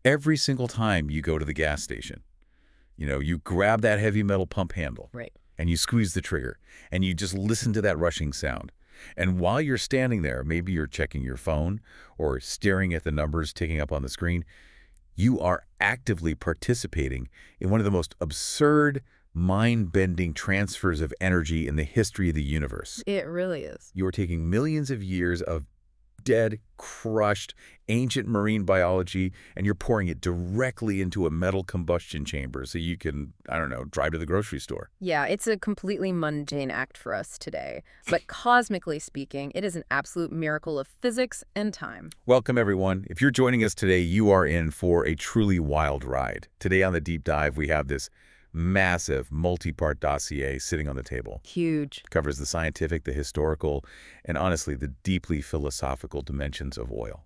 Every single time you go to the gas station, you grab that heavy metal pump handle Right. and you squeeze the trigger and you just listen to that rushing sound. And while you're standing there, maybe you're checking your phone or staring at the numbers ticking up on the screen, you are actively participating in one of the most absurd, mind-bending transfers of energy in the history of the universe. It really is. You are taking millions of years of dead, crushed, ancient marine biology, and you're pouring it directly into a metal combustion chamber so you can, I don't know, drive to the grocery store. Yeah, it's a completely mundane act for us today. But cosmically speaking, it is an absolute miracle of physics and time. Welcome, everyone. If you're joining us today, you are in for a truly wild ride. Today on the Deep Dive, we have this massive multi-part dossier sitting on the table. Huge. Covers the scientific, the historical, and honestly, the deeply philosophical dimensions of oil.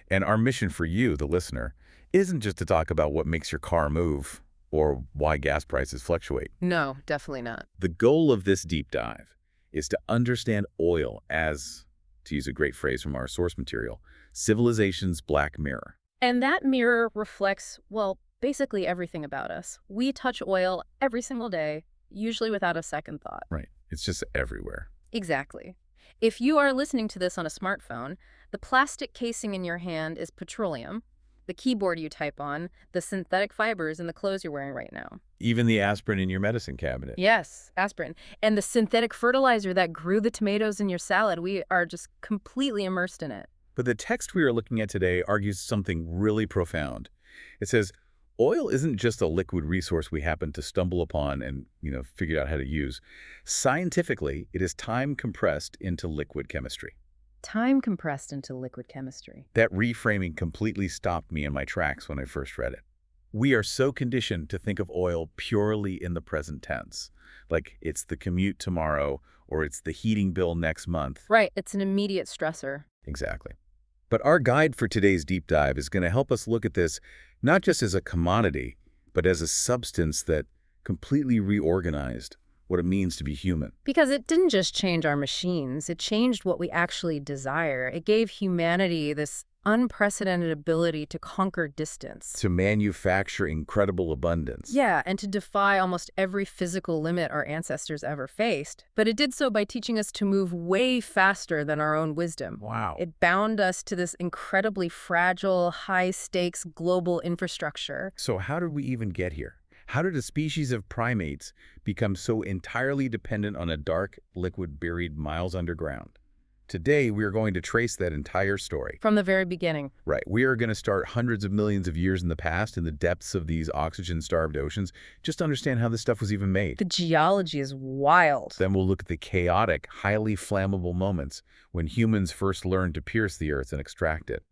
And our mission for you, the listener, isn't just to talk about what makes your car move or why gas prices fluctuate. No, definitely not. The goal of this deep dive is to understand oil as, to use a great phrase from our source material, civilization's black mirror. And that mirror reflects, well, basically everything about us. We touch oil every single day, usually without a second thought. Right. It's just everywhere. Exactly. If you are listening to this on a smartphone, the plastic casing in your hand is petroleum. The keyboard you type on, the synthetic fibers in the clothes you're wearing right now. Even the aspirin in your medicine cabinet. Yes, aspirin. And the synthetic fertilizer that grew the tomatoes in your salad, we are just completely immersed in it. But the text we are looking at today argues something really profound. It says, oil isn't just a liquid resource we happen to stumble upon and, figured out how to use. Scientifically, it is time compressed into liquid chemistry. Time compressed into liquid chemistry. That reframing completely stopped me in my tracks when I first read it. We are so conditioned to think of oil purely in the present tense, like it's the commute tomorrow or it's the heating bill next month. Right, it's an immediate stressor. Exactly. But our guide for today's deep dive is going to help us look at this not just as a commodity, but as a substance that completely reorganized what it means to be human. Because it didn't just change our machines, it changed what we actually desire. It gave humanity this unprecedented ability to conquer distance. To manufacture incredible abundance. Yeah, and to defy almost every physical limit our ancestors ever faced. But it did so by teaching us to move way faster than our own wisdom. Wow. It bound us to this incredibly fragile, high-stakes global infrastructure. So how did we even get here? How did a species of primates become so entirely dependent on a dark liquid buried miles underground? Today, we are going to trace that entire story. From the very beginning. Right. We are going to start hundreds of millions of years in the past in the depths of these oxygen-starved oceans, just to understand how this stuff was even made. The geology is wild. Then we'll look at the chaotic, highly flammable moments when humans first learned to pierce the earth and extract it.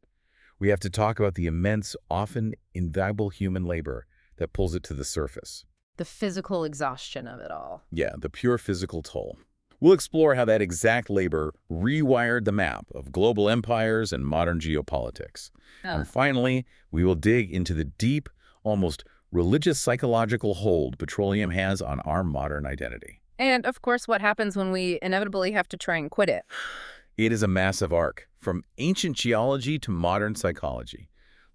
We have to talk about the immense, often invaluable human labor that pulls it to the surface. The physical exhaustion of it all. Yeah, the pure physical toll. We'll explore how that exact labor rewired the map of global empires and modern geopolitics. And finally, we will dig into the deep, almost religious psychological hold petroleum has on our modern identity. And, of course, what happens when we inevitably have to try and quit it. It is a massive arc, from ancient geology to modern psychology.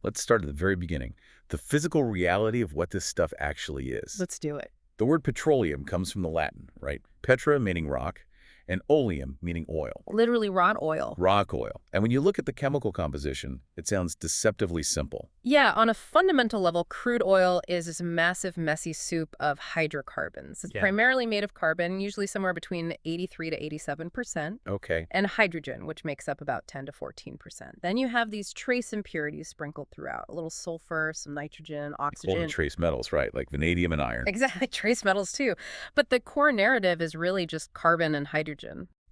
Let's start at the very beginning. The physical reality of what this stuff actually is. Let's do it. The word petroleum comes from the Latin, right? Petra meaning rock, and oleum meaning oil. Literally raw oil. Rock oil. And when you look at the chemical composition, it sounds deceptively simple. Yeah, on a fundamental level, crude oil is this massive, messy soup of hydrocarbons. It's primarily made of carbon, usually somewhere between 83 to 87%. Okay. And hydrogen, which makes up about 10 to 14%. Then you have these trace impurities sprinkled throughout. A little sulfur, some nitrogen, oxygen. All the trace metals, right, like vanadium and iron. Exactly, trace metals too. But the core narrative is really just carbon and hydrogen.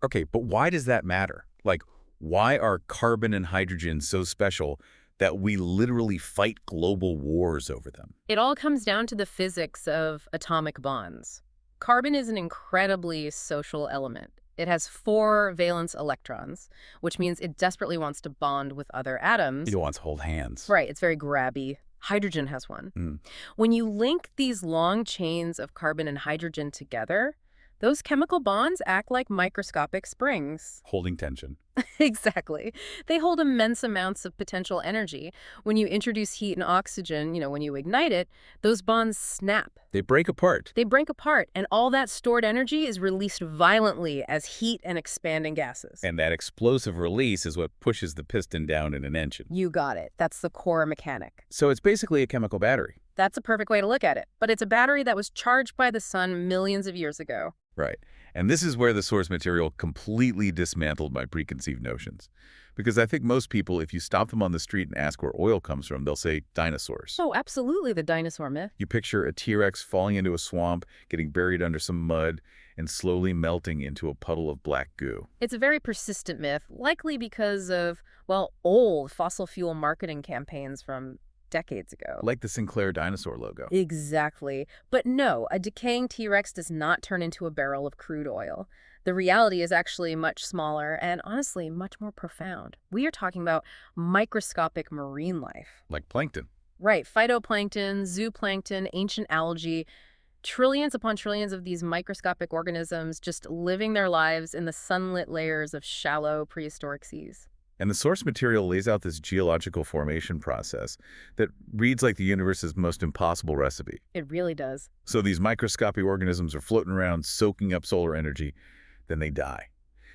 Okay, but why does that matter? Like, why are carbon and hydrogen so special that we literally fight global wars over them? It all comes down to the physics of atomic bonds. Carbon is an incredibly social element. It has 4 valence electrons, which means it desperately wants to bond with other atoms. It wants to hold hands. Right, it's very grabby. Hydrogen has one. When you link these long chains of carbon and hydrogen together, Those chemical bonds act like microscopic springs. Holding tension. Exactly. They hold immense amounts of potential energy. When you introduce heat and oxygen, when you ignite it, those bonds snap. They break apart. They break apart, and all that stored energy is released violently as heat and expanding gases. And that explosive release is what pushes the piston down in an engine. You got it. That's the core mechanic. So it's basically a chemical battery. That's a perfect way to look at it. But it's a battery that was charged by the sun millions of years ago. Right. And this is where the source material completely dismantled my preconceived notions. Because I think most people, if you stop them on the street and ask where oil comes from, they'll say dinosaurs. Oh, absolutely, the dinosaur myth. You picture a T-Rex falling into a swamp, getting buried under some mud, and slowly melting into a puddle of black goo. It's a very persistent myth, likely because of, well, old fossil fuel marketing campaigns from decades ago. Like the Sinclair dinosaur logo. Exactly. But no, a decaying T-Rex does not turn into a barrel of crude oil. The reality is actually much smaller and, honestly, much more profound. We are talking about microscopic marine life. Like plankton. Right. Phytoplankton, zooplankton, ancient algae, trillions upon trillions of these microscopic organisms just living their lives in the sunlit layers of shallow prehistoric seas. And the source material lays out this geological formation process that reads like the universe's most impossible recipe. It really does. So these microscopic organisms are floating around, soaking up solar energy, then they die.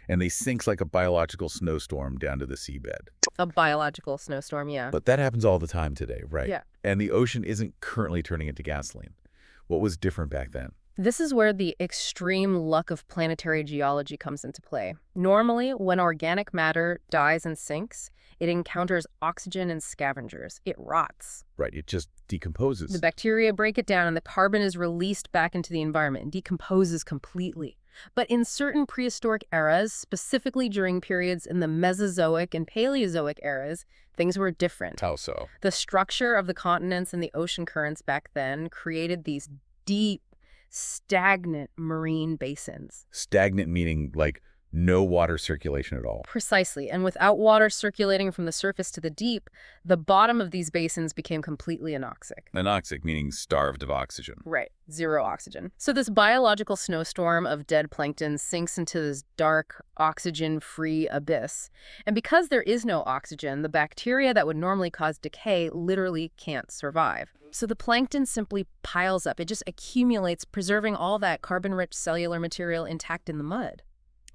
And they sink like a biological snowstorm down to the seabed. A biological snowstorm, yeah. But that happens all the time today, right? Yeah. And the ocean isn't currently turning into gasoline. What was different back then? This is where the extreme luck of planetary geology comes into play. Normally, when organic matter dies and sinks, it encounters oxygen and scavengers. It rots. Right, it just decomposes. The bacteria break it down and the carbon is released back into the environment and decomposes completely. But in certain prehistoric eras, specifically during periods in the Mesozoic and Paleozoic eras, things were different. How so? The structure of the continents and the ocean currents back then created these deep, stagnant marine basins. Stagnant meaning like no water circulation at all. Precisely. And without water circulating from the surface to the deep, the bottom of these basins became completely anoxic. Anoxic meaning starved of oxygen. Right. Zero oxygen. So this biological snowstorm of dead plankton sinks into this dark, oxygen-free abyss. And because there is no oxygen, the bacteria that would normally cause decay literally can't survive. So the plankton simply piles up. It just accumulates, preserving all that carbon-rich cellular material intact in the mud.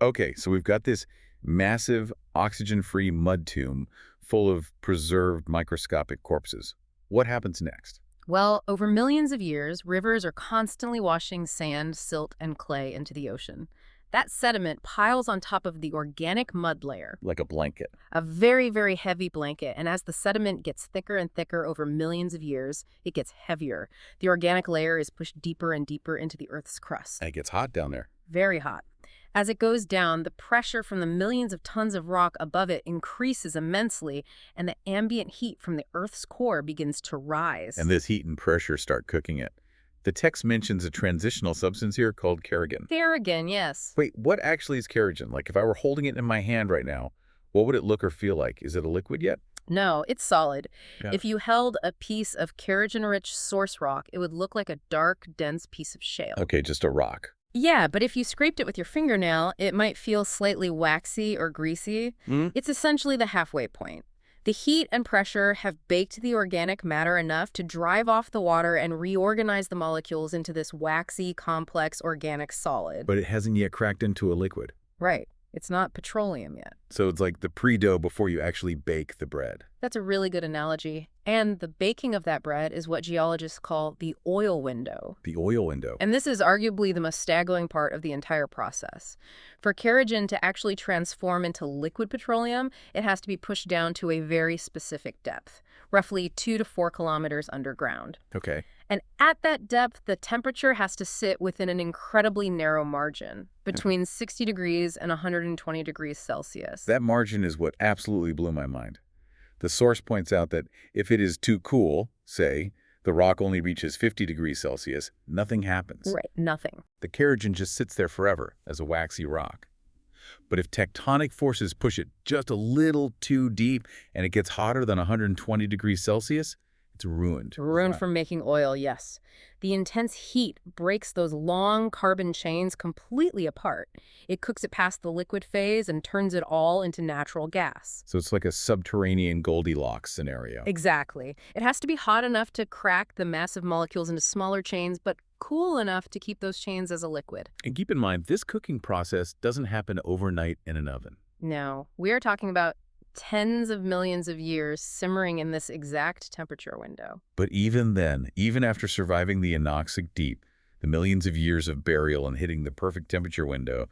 Okay, so we've got this massive oxygen-free mud tomb full of preserved microscopic corpses. What happens next? Well, over millions of years, rivers are constantly washing sand, silt, and clay into the ocean. That sediment piles on top of the organic mud layer. Like a blanket. A very, very heavy blanket, and as the sediment gets thicker and thicker over millions of years, it gets heavier. The organic layer is pushed deeper and deeper into the Earth's crust. And it gets hot down there. Very hot. As it goes down, the pressure from the millions of tons of rock above it increases immensely, and the ambient heat from the Earth's core begins to rise. And this heat and pressure start cooking it. The text mentions a transitional substance here called kerogen. Kerogen, yes. Wait, what actually is kerogen? Like if I were holding it in my hand right now, what would it look or feel like? Is it a liquid yet? No, it's solid. Yeah. If you held a piece of kerogen-rich source rock, it would look like a dark, dense piece of shale. Okay, just a rock. Yeah, but if you scraped it with your fingernail, it might feel slightly waxy or greasy. It's essentially the halfway point. The heat and pressure have baked the organic matter enough to drive off the water and reorganize the molecules into this waxy, complex organic solid. But it hasn't yet cracked into a liquid. Right. It's not petroleum yet. So it's like the pre-dough before you actually bake the bread. That's a really good analogy. And the baking of that bread is what geologists call the oil window. The oil window. And this is arguably the most staggering part of the entire process. For kerogen to actually transform into liquid petroleum, it has to be pushed down to a very specific depth, roughly 2 to 4 kilometers underground. Okay. And at that depth, the temperature has to sit within an incredibly narrow margin, between 60 degrees and 120 degrees Celsius. That margin is what absolutely blew my mind. The source points out that if it is too cool, say, the rock only reaches 50 degrees Celsius, nothing happens. Right, nothing. The kerogen just sits there forever as a waxy rock. But if tectonic forces push it just a little too deep and it gets hotter than 120 degrees Celsius, It's ruined. Ruined from making oil, yes. The intense heat breaks those long carbon chains completely apart. It cooks it past the liquid phase and turns it all into natural gas. So it's like a subterranean Goldilocks scenario. Exactly. It has to be hot enough to crack the massive molecules into smaller chains, but cool enough to keep those chains as a liquid. And keep in mind, this cooking process doesn't happen overnight in an oven. No, we are talking about tens of millions of years simmering in this exact temperature window. But even then, even after surviving the anoxic deep, the millions of years of burial and hitting the perfect temperature window,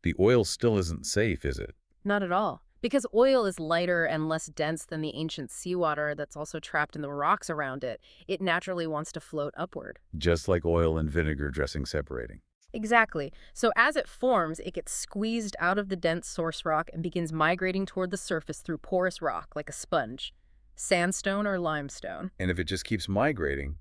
the oil still isn't safe, is it? Not at all. Because oil is lighter and less dense than the ancient seawater that's also trapped in the rocks around it, it naturally wants to float upward. Just like oil and vinegar dressing separating. Exactly. So as it forms, it gets squeezed out of the dense source rock and begins migrating toward the surface through porous rock, like a sponge. Sandstone or limestone. And if it just keeps migrating,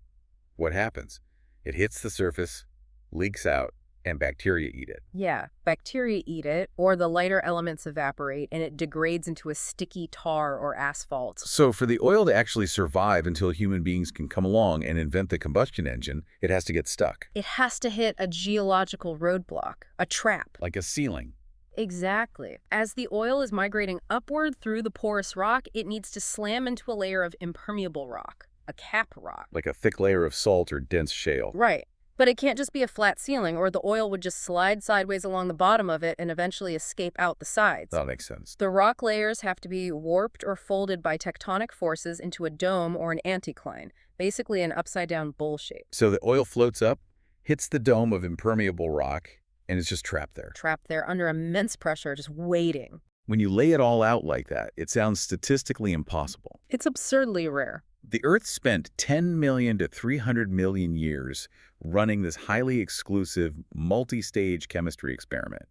what happens? It hits the surface, leaks out, and bacteria eat it. Yeah, bacteria eat it, or the lighter elements evaporate, and it degrades into a sticky tar or asphalt. So for the oil to actually survive until human beings can come along and invent the combustion engine, it has to get stuck. It has to hit a geological roadblock, a trap. Like a ceiling. Exactly. As the oil is migrating upward through the porous rock, it needs to slam into a layer of impermeable rock, a cap rock. Like a thick layer of salt or dense shale. Right. But it can't just be a flat ceiling, or the oil would just slide sideways along the bottom of it and eventually escape out the sides. That makes sense. The rock layers have to be warped or folded by tectonic forces into a dome or an anticline, basically an upside-down bowl shape. So the oil floats up, hits the dome of impermeable rock, and it's just trapped there. Trapped there under immense pressure, just waiting. When you lay it all out like that, it sounds statistically impossible. It's absurdly rare. The Earth spent 10 million to 300 million years running this highly exclusive, multi-stage chemistry experiment.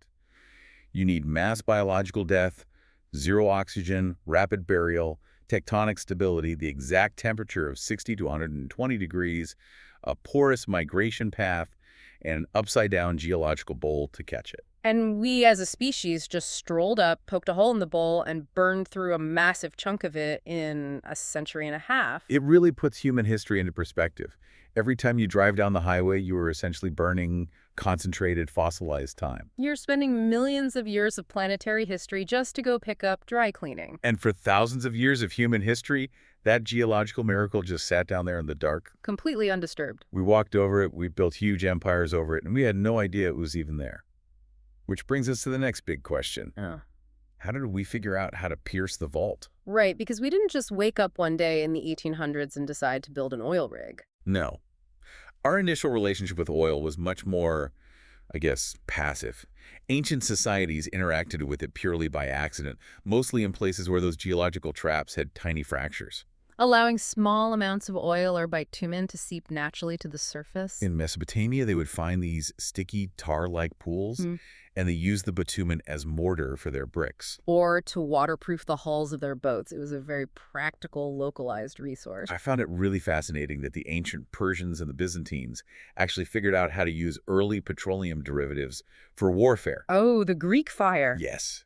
You need mass biological death, zero oxygen, rapid burial, tectonic stability, the exact temperature of 60 to 120 degrees, a porous migration path, and an upside-down geological bowl to catch it. And we as a species just strolled up, poked a hole in the bowl, and burned through a massive chunk of it in a century and a half. It really puts human history into perspective. Every time you drive down the highway, you are essentially burning concentrated fossilized time. You're spending millions of years of planetary history just to go pick up dry cleaning. And for thousands of years of human history, that geological miracle just sat down there in the dark. Completely undisturbed. We walked over it, we built huge empires over it, and we had no idea it was even there. Which brings us to the next big question. How did we figure out how to pierce the vault? Right, because we didn't just wake up one day in the 1800s and decide to build an oil rig. No. Our initial relationship with oil was much more, I guess, passive. Ancient societies interacted with it purely by accident, mostly in places where those geological traps had tiny fractures. Allowing small amounts of oil or bitumen to seep naturally to the surface. In Mesopotamia, they would find these sticky tar-like pools, and they used the bitumen as mortar for their bricks. Or to waterproof the hulls of their boats. It was a very practical, localized resource. I found it really fascinating that the ancient Persians and the Byzantines actually figured out how to use early petroleum derivatives for warfare. Oh, the Greek fire. Yes.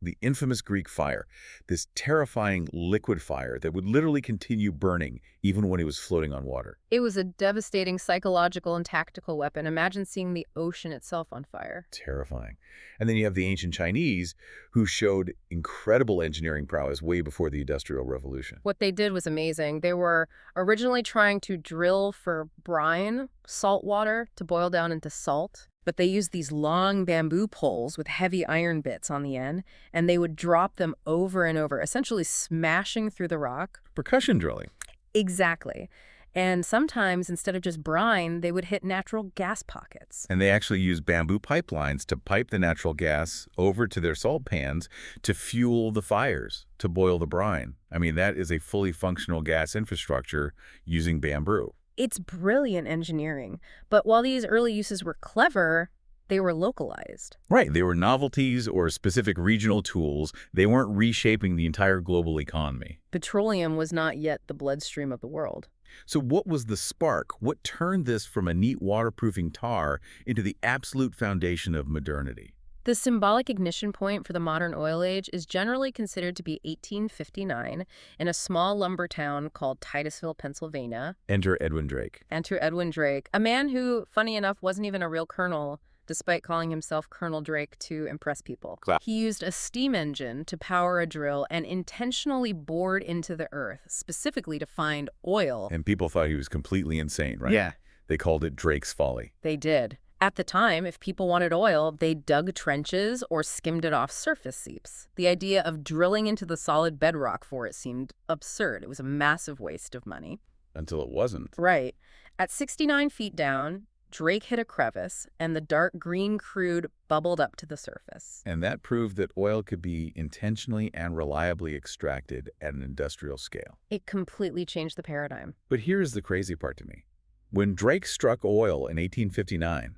The infamous Greek fire, this terrifying liquid fire that would literally continue burning even when it was floating on water. It was a devastating psychological and tactical weapon. Imagine seeing the ocean itself on fire. Terrifying. And then you have the ancient Chinese, who showed incredible engineering prowess way before the Industrial Revolution. What they did was amazing. They were originally trying to drill for brine, salt water, to boil down into salt. But they used these long bamboo poles with heavy iron bits on the end, and they would drop them over and over, essentially smashing through the rock. Percussion drilling. Exactly. And sometimes, instead of just brine, they would hit natural gas pockets. And they actually used bamboo pipelines to pipe the natural gas over to their salt pans to fuel the fires, to boil the brine. I mean, that is a fully functional gas infrastructure using bamboo. It's brilliant engineering. But while these early uses were clever, they were localized. Right. They were novelties or specific regional tools. They weren't reshaping the entire global economy. Petroleum was not yet the bloodstream of the world. So what was the spark? What turned this from a neat waterproofing tar into the absolute foundation of modernity? The symbolic ignition point for the modern oil age is generally considered to be 1859 in a small lumber town called Titusville, Pennsylvania. Enter Edwin Drake. Enter Edwin Drake, a man who, funny enough, wasn't even a real colonel, despite calling himself Colonel Drake to impress people. He used a steam engine to power a drill and intentionally bored into the earth, specifically to find oil. And people thought he was completely insane, right? Yeah. They called it Drake's Folly. They did. At the time, if people wanted oil, they dug trenches or skimmed it off surface seeps. The idea of drilling into the solid bedrock for it seemed absurd. It was a massive waste of money. Until it wasn't. Right. At 69 feet down, Drake hit a crevice, and the dark green crude bubbled up to the surface. And that proved that oil could be intentionally and reliably extracted at an industrial scale. It completely changed the paradigm. But here's the crazy part to me. When Drake struck oil in 1859,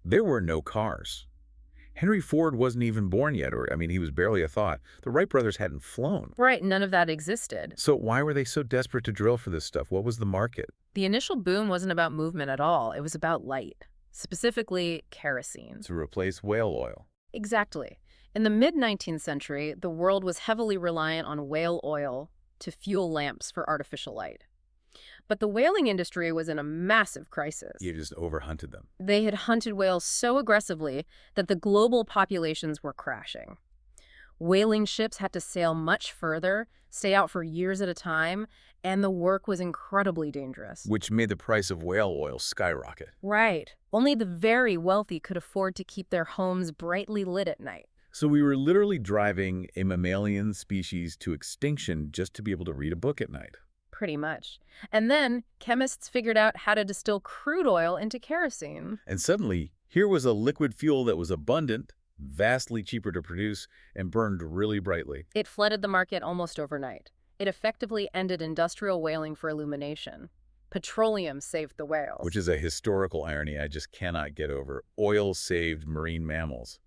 there were no cars. Henry Ford wasn't even born yet, he was barely a thought. The Wright brothers hadn't flown. Right, none of that existed. So why were they so desperate to drill for this stuff? What was the market? The initial boom wasn't about movement at all. It was about light, specifically kerosene. To replace whale oil. Exactly. In the mid-19th century, the world was heavily reliant on whale oil to fuel lamps for artificial light. But the whaling industry was in a massive crisis. You just overhunted them. They had hunted whales so aggressively that the global populations were crashing. Whaling ships had to sail much further, stay out for years at a time, and the work was incredibly dangerous. Which made the price of whale oil skyrocket. Right. Only the very wealthy could afford to keep their homes brightly lit at night. So we were literally driving a mammalian species to extinction just to be able to read a book at night. Pretty much. And then chemists figured out how to distill crude oil into kerosene. And suddenly, here was a liquid fuel that was abundant, vastly cheaper to produce, and burned really brightly. It flooded the market almost overnight. It effectively ended industrial whaling for illumination. Petroleum saved the whales. Which is a historical irony I just cannot get over. Oil saved marine mammals.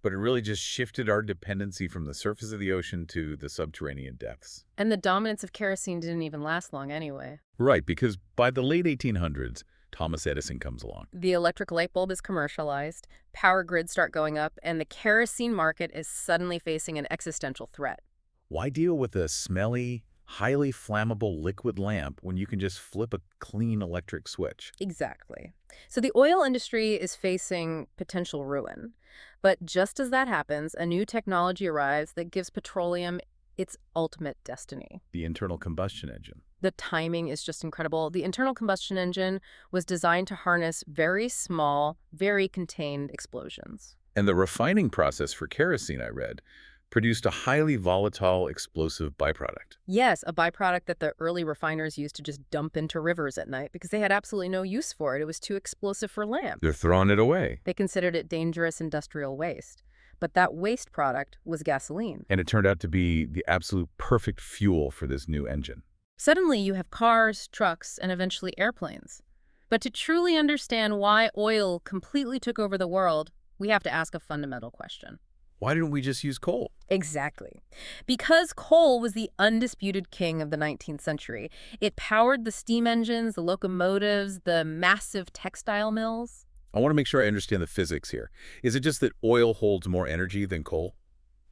But it really just shifted our dependency from the surface of the ocean to the subterranean depths. And the dominance of kerosene didn't even last long anyway. Right, because by the late 1800s, Thomas Edison comes along. The electric light bulb is commercialized, power grids start going up, and the kerosene market is suddenly facing an existential threat. Why deal with a smelly, highly flammable liquid lamp when you can just flip a clean electric switch? Exactly. So the oil industry is facing potential ruin. But just as that happens, a new technology arrives that gives petroleum its ultimate destiny. The internal combustion engine. The timing is just incredible. The internal combustion engine was designed to harness very small, very contained explosions. And the refining process for kerosene, I read, produced a highly volatile, explosive byproduct. Yes, a byproduct that the early refiners used to just dump into rivers at night because they had absolutely no use for it. It was too explosive for lamps. They're throwing it away. They considered it dangerous industrial waste. But that waste product was gasoline. And it turned out to be the absolute perfect fuel for this new engine. Suddenly you have cars, trucks, and eventually airplanes. But to truly understand why oil completely took over the world, we have to ask a fundamental question. Why didn't we just use coal? Exactly. Because coal was the undisputed king of the 19th century. It powered the steam engines, the locomotives, the massive textile mills. I want to make sure I understand the physics here. Is it just that oil holds more energy than coal?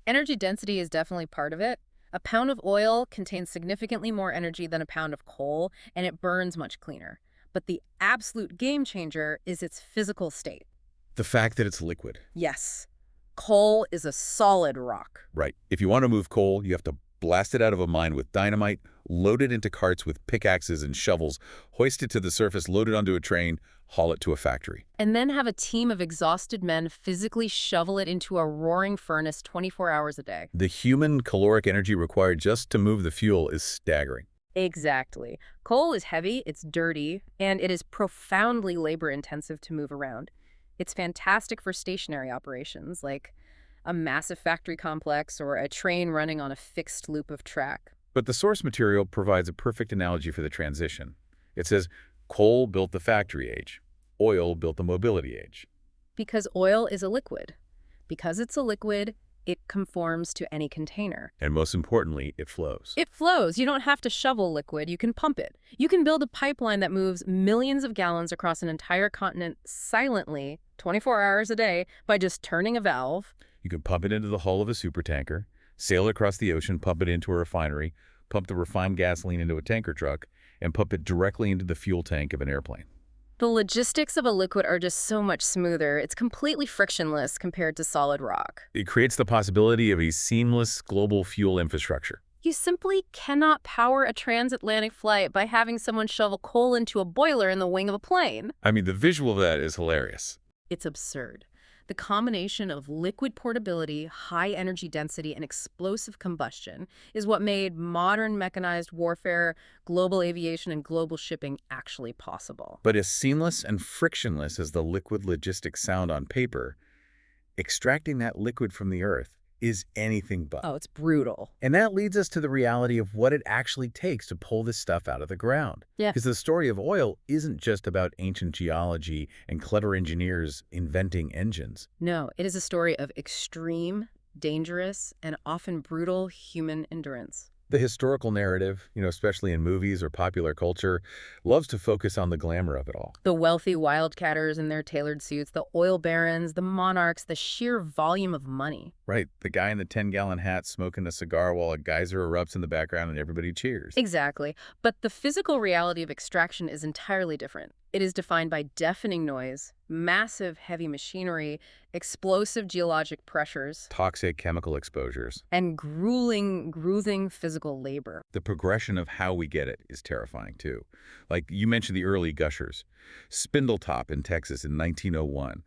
Energy density is definitely part of it. A pound of oil contains significantly more energy than a pound of coal, and it burns much cleaner. But the absolute game changer is its physical state. The fact that it's liquid. Yes. Coal is a solid rock. Right. If you want to move coal, you have to blast it out of a mine with dynamite, load it into carts with pickaxes and shovels, hoist it to the surface, load it onto a train, haul it to a factory. And then have a team of exhausted men physically shovel it into a roaring furnace 24 hours a day. The human caloric energy required just to move the fuel is staggering. Exactly. Coal is heavy, it's dirty, and it is profoundly labor-intensive to move around. It's fantastic for stationary operations, like a massive factory complex or a train running on a fixed loop of track. But the source material provides a perfect analogy for the transition. It says, coal built the factory age. Oil built the mobility age. Because oil is a liquid. Because it's a liquid, it conforms to any container. And most importantly, it flows. It flows. You don't have to shovel liquid. You can pump it. You can build a pipeline that moves millions of gallons across an entire continent silently 24 hours a day by just turning a valve. You can pump it into the hull of a supertanker, sail it across the ocean, pump it into a refinery, pump the refined gasoline into a tanker truck, and pump it directly into the fuel tank of an airplane. The logistics of a liquid are just so much smoother. It's completely frictionless compared to solid rock. It creates the possibility of a seamless global fuel infrastructure. You simply cannot power a transatlantic flight by having someone shovel coal into a boiler in the wing of a plane. I mean, the visual of that is hilarious. It's absurd. The combination of liquid portability, high energy density, and explosive combustion is what made modern mechanized warfare, global aviation, and global shipping actually possible. But as seamless and frictionless as the liquid logistics sound on paper, extracting that liquid from the earth is anything but. Oh, it's brutal. And that leads us to the reality of what it actually takes to pull this stuff out of the ground. Yeah. Because the story of oil isn't just about ancient geology and clever engineers inventing engines. No, it is a story of extreme, dangerous, and often brutal human endurance. The historical narrative, especially in movies or popular culture, loves to focus on the glamour of it all. The wealthy wildcatters in their tailored suits, the oil barons, the monarchs, the sheer volume of money. Right, the guy in the 10-gallon hat smoking a cigar while a geyser erupts in the background and everybody cheers. Exactly. But the physical reality of extraction is entirely different. It is defined by deafening noise, massive heavy machinery, explosive geologic pressures, Toxic chemical exposures. and grueling physical labor. The progression of how we get it is terrifying, too. Like you mentioned the early gushers. Spindletop in Texas in 1901.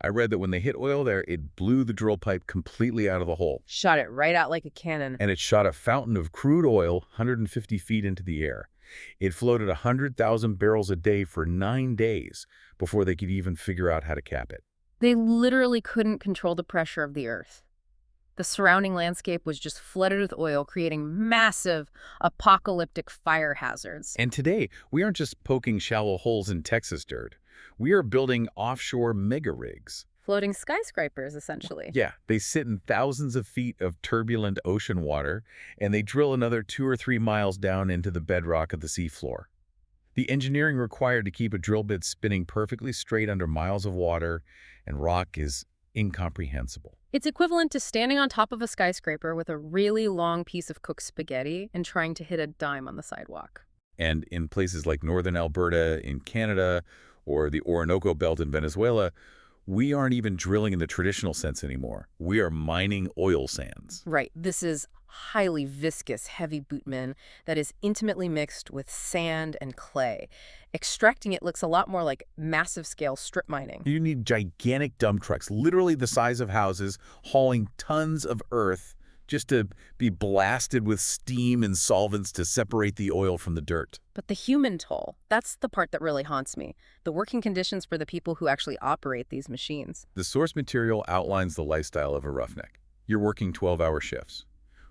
I read that when they hit oil there, it blew the drill pipe completely out of the hole. Shot it right out like a cannon. And it shot a fountain of crude oil 150 feet into the air. It floated 100,000 barrels a day for 9 days before they could even figure out how to cap it. They literally couldn't control the pressure of the earth. The surrounding landscape was just flooded with oil, creating massive apocalyptic fire hazards. And today, we aren't just poking shallow holes in Texas dirt. We are building offshore mega rigs. Floating skyscrapers, essentially. Yeah, they sit in thousands of feet of turbulent ocean water, and they drill another 2 or 3 miles down into the bedrock of the seafloor. The engineering required to keep a drill bit spinning perfectly straight under miles of water and rock is incomprehensible. It's equivalent to standing on top of a skyscraper with a really long piece of cooked spaghetti and trying to hit a dime on the sidewalk. And in places like northern Alberta in Canada or the Orinoco Belt in Venezuela, we aren't even drilling in the traditional sense anymore. We are mining oil sands. Right. This is highly viscous, heavy bitumen that is intimately mixed with sand and clay. Extracting it looks a lot more like massive-scale strip mining. You need gigantic dump trucks, literally the size of houses, hauling tons of earth just to be blasted with steam and solvents to separate the oil from the dirt. But the human toll, that's the part that really haunts me. The working conditions for the people who actually operate these machines. The source material outlines the lifestyle of a roughneck. You're working 12-hour shifts,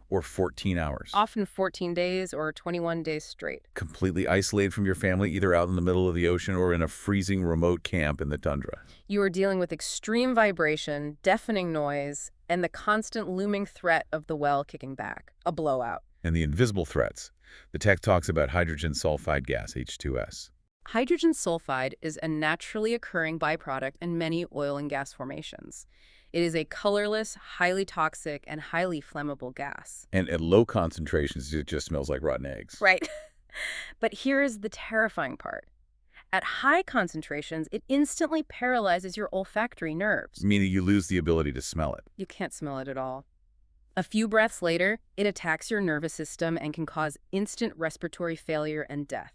or 14 hours. Often 14 days or 21 days straight. Completely isolated from your family, either out in the middle of the ocean or in a freezing remote camp in the tundra. You are dealing with extreme vibration, deafening noise, and the constant looming threat of the well kicking back, a blowout. And the invisible threats. The tech talks about hydrogen sulfide gas, H2S. Hydrogen sulfide is a naturally occurring byproduct in many oil and gas formations. It is a colorless, highly toxic, and highly flammable gas. And at low concentrations, it just smells like rotten eggs. Right. But here is the terrifying part. At high concentrations, it instantly paralyzes your olfactory nerves. Meaning you lose the ability to smell it. You can't smell it at all. A few breaths later, it attacks your nervous system and can cause instant respiratory failure and death.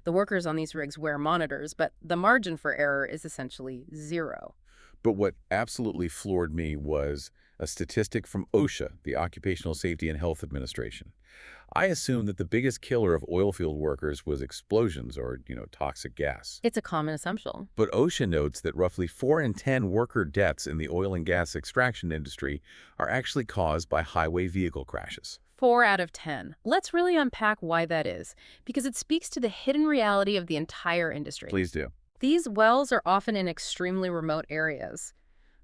The workers on these rigs wear monitors, but the margin for error is essentially zero. But what absolutely floored me was a statistic from OSHA, the Occupational Safety and Health Administration. I assumed that the biggest killer of oilfield workers was explosions or, toxic gas. It's a common assumption. But OSHA notes that roughly 4 in 10 worker deaths in the oil and gas extraction industry are actually caused by highway vehicle crashes. 4 out of 10. Let's really unpack why that is, because it speaks to the hidden reality of the entire industry. Please do. These wells are often in extremely remote areas.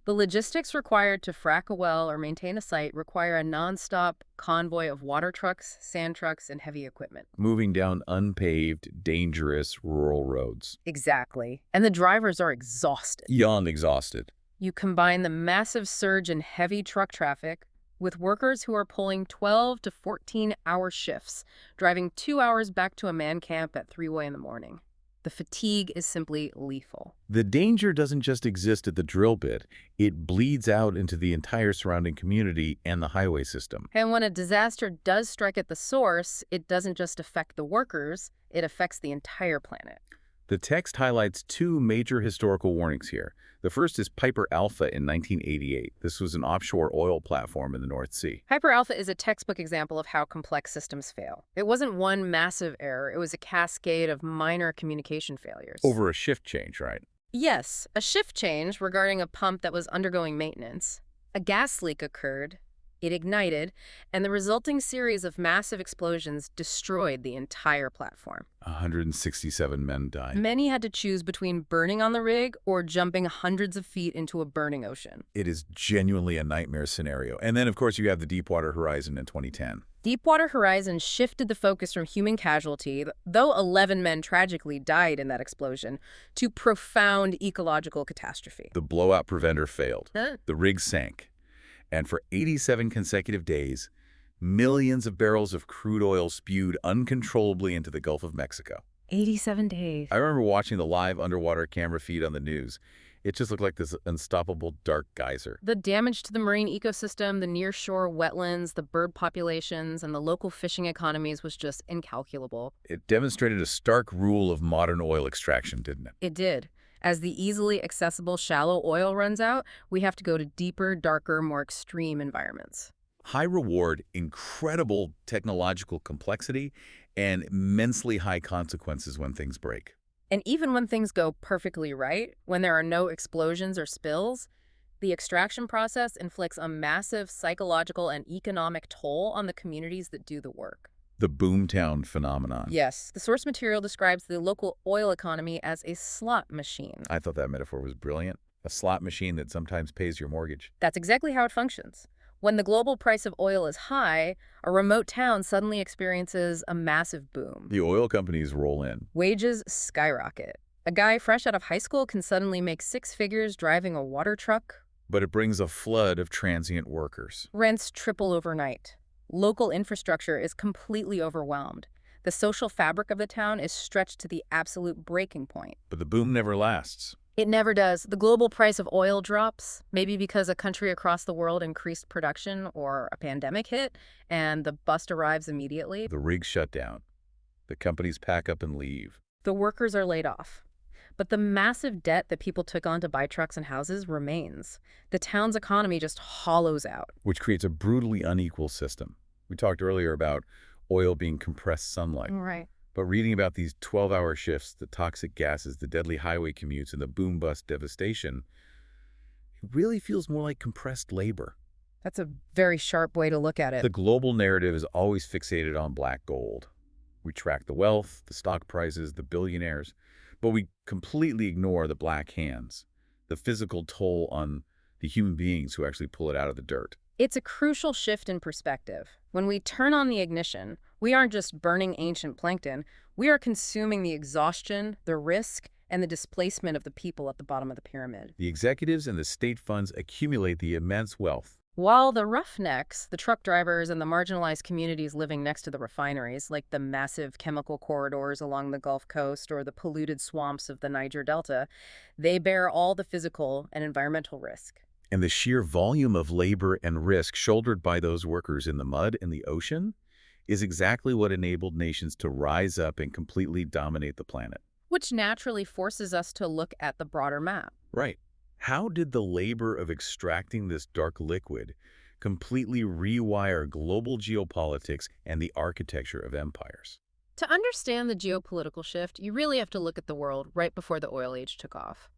The logistics required to frack a well or maintain a site require a nonstop convoy of water trucks, sand trucks, and heavy equipment. Moving down unpaved, dangerous rural roads. Exactly. And the drivers are exhausted. Beyond exhausted. You combine the massive surge in heavy truck traffic with workers who are pulling 12 to 14-hour shifts, driving 2 hours back to a man camp at 3 in the morning. The fatigue is simply lethal. The danger doesn't just exist at the drill bit. It bleeds out into the entire surrounding community and the highway system. And when a disaster does strike at the source, it doesn't just affect the workers, it affects the entire planet. The text highlights two major historical warnings here. The first is Piper Alpha in 1988. This was an offshore oil platform in the North Sea. Piper Alpha is a textbook example of how complex systems fail. It wasn't one massive error, it was a cascade of minor communication failures. Over a shift change, right? Yes, a shift change regarding a pump that was undergoing maintenance. A gas leak occurred, it ignited, and the resulting series of massive explosions destroyed the entire platform. 167 men died. Many had to choose between burning on the rig or jumping hundreds of feet into a burning ocean. It is genuinely a nightmare scenario. And then, of course, you have the Deepwater Horizon in 2010. Deepwater Horizon shifted the focus from human casualty, though 11 men tragically died in that explosion, to profound ecological catastrophe. The blowout preventer failed. Huh? The rig sank. And for 87 consecutive days, millions of barrels of crude oil spewed uncontrollably into the Gulf of Mexico. 87 days. I remember watching the live underwater camera feed on the news. It just looked like this unstoppable dark geyser. The damage to the marine ecosystem, the nearshore wetlands, the bird populations, and the local fishing economies was just incalculable. It demonstrated a stark rule of modern oil extraction, didn't it? It did. As the easily accessible shallow oil runs out, we have to go to deeper, darker, more extreme environments. High reward, incredible technological complexity, and immensely high consequences when things break. And even when things go perfectly right, when there are no explosions or spills, the extraction process inflicts a massive psychological and economic toll on the communities that do the work. The boomtown phenomenon. Yes, the source material describes the local oil economy as a slot machine. I thought that metaphor was brilliant. A slot machine that sometimes pays your mortgage. That's exactly how it functions. When the global price of oil is high, a remote town suddenly experiences a massive boom. The oil companies roll in. Wages skyrocket. A guy fresh out of high school can suddenly make 6 figures driving a water truck. But it brings a flood of transient workers. Rents triple overnight. Local infrastructure is completely overwhelmed. The social fabric of the town is stretched to the absolute breaking point. But the boom never lasts. It never does. The global price of oil drops, maybe because a country across the world increased production or a pandemic hit, and the bust arrives immediately. The rigs shut down. The companies pack up and leave. The workers are laid off. But the massive debt that people took on to buy trucks and houses remains. The town's economy just hollows out. Which creates a brutally unequal system. We talked earlier about oil being compressed sunlight. Right. But reading about these 12-hour shifts, the toxic gases, the deadly highway commutes, and the boom-bust devastation, it really feels more like compressed labor. That's a very sharp way to look at it. The global narrative is always fixated on black gold. We track the wealth, the stock prices, the billionaires, but we completely ignore the black hands, the physical toll on the human beings who actually pull it out of the dirt. It's a crucial shift in perspective. When we turn on the ignition, we aren't just burning ancient plankton, we are consuming the exhaustion, the risk, and the displacement of the people at the bottom of the pyramid. The executives and the state funds accumulate the immense wealth. While the roughnecks, the truck drivers, and the marginalized communities living next to the refineries, like the massive chemical corridors along the Gulf Coast or the polluted swamps of the Niger Delta, they bear all the physical and environmental risk. And the sheer volume of labor and risk shouldered by those workers in the mud and the ocean is exactly what enabled nations to rise up and completely dominate the planet. Which naturally forces us to look at the broader map. Right. How did the labor of extracting this dark liquid completely rewire global geopolitics and the architecture of empires? To understand the geopolitical shift, you really have to look at the world right before the oil age took off.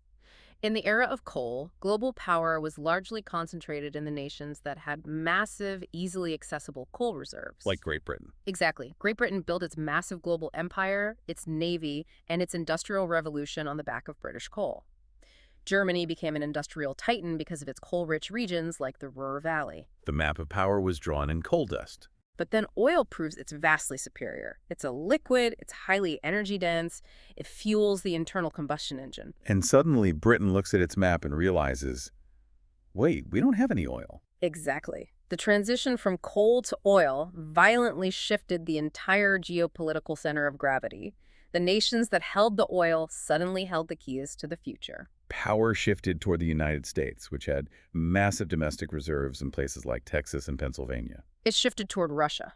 In the era of coal, global power was largely concentrated in the nations that had massive, easily accessible coal reserves. Like Great Britain. Exactly. Great Britain built its massive global empire, its navy, and its industrial revolution on the back of British coal. Germany became an industrial titan because of its coal-rich regions like the Ruhr Valley. The map of power was drawn in coal dust. But then oil proves it's vastly superior. It's a liquid, it's highly energy dense, it fuels the internal combustion engine. And suddenly Britain looks at its map and realizes, wait, we don't have any oil. Exactly. The transition from coal to oil violently shifted the entire geopolitical center of gravity. The nations that held the oil suddenly held the keys to the future. Power shifted toward the United States, which had massive domestic reserves in places like Texas and Pennsylvania. It shifted toward Russia.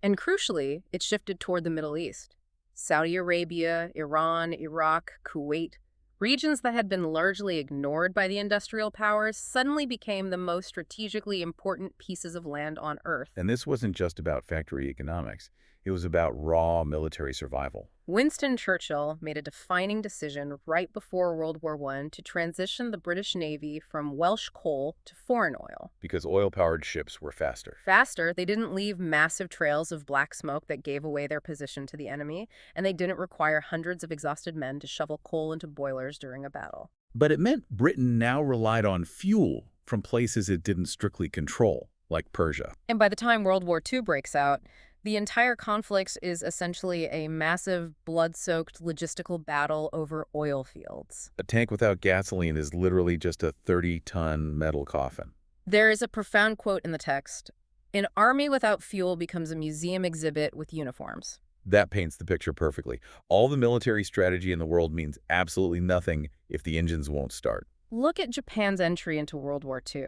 And crucially, it shifted toward the Middle East. Saudi Arabia, Iran, Iraq, Kuwait, regions that had been largely ignored by the industrial powers suddenly became the most strategically important pieces of land on Earth. And this wasn't just about factory economics. It was about raw military survival. Winston Churchill made a defining decision right before World War I to transition the British Navy from Welsh coal to foreign oil. Because oil-powered ships were faster. Faster, they didn't leave massive trails of black smoke that gave away their position to the enemy, and they didn't require hundreds of exhausted men to shovel coal into boilers during a battle. But it meant Britain now relied on fuel from places it didn't strictly control, like Persia. And by the time World War II breaks out, the entire conflict is essentially a massive, blood-soaked logistical battle over oil fields. A tank without gasoline is literally just a 30-ton metal coffin. There is a profound quote in the text: "An army without fuel becomes a museum exhibit with uniforms." That paints the picture perfectly. All the military strategy in the world means absolutely nothing if the engines won't start. Look at Japan's entry into World War II.